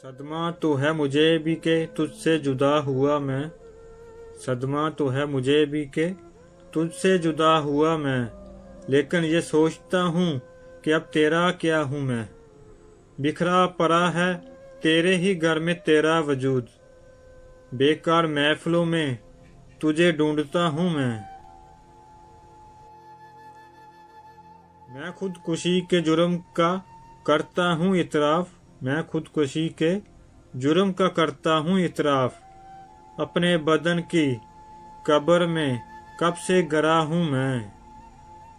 صدمہ تو ہے مجھے بھی کہ تجھ سے جدا ہوا میں، صدمہ تو ہے مجھے بھی کہ تجھ سے جدا ہوا میں، لیکن یہ سوچتا ہوں کہ اب تیرا کیا ہوں میں، بکھرا پڑا ہے تیرے ہی گھر میں تیرا وجود، بیکار محفلوں میں تجھے ڈھونڈتا ہوں میں خودکشی کے جرم کا کرتا ہوں اعتراف، میں خودکشی کے جرم کا کرتا ہوں اعتراف، اپنے بدن کی قبر میں کب سے گرا ہوں میں،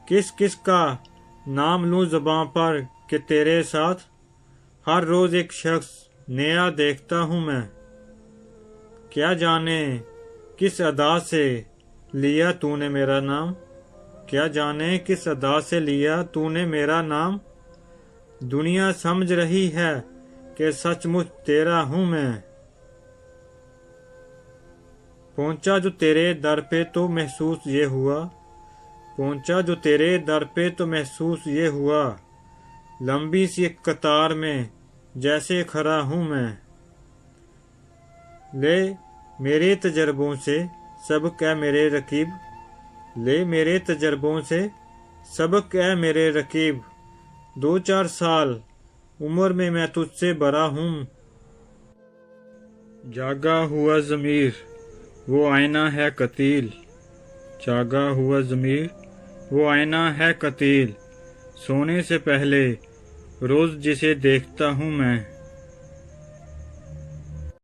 کس کس کا نام لوں زباں پر کہ تیرے ساتھ ہر روز ایک شخص نیا دیکھتا ہوں میں، کیا جانے کس ادا سے لیا تو نے میرا نام، کیا جانے کس ادا سے لیا تو نے میرا نام، دنیا سمجھ رہی ہے کہ سچ مچ تیرا ہوں میں، پہنچا جو تیرے در پہ تو محسوس یہ ہوا، پہنچا جو تیرے در پہ تو محسوس یہ ہوا، لمبی سی ایک قطار میں جیسے کھڑا ہوں میں، لے میرے تجربوں سے سبق اے میرے رقیب، لے میرے تجربوں سے سبق اے میرے رقیب، 2-4 سال عمر میں تجھ سے بڑا ہوں، جاگا ہوا ضمیر وہ آئینہ ہے قتیل، جاگا ہوا ضمیر وہ آئینہ ہے قتیل، سونے سے پہلے روز جسے دیکھتا ہوں میں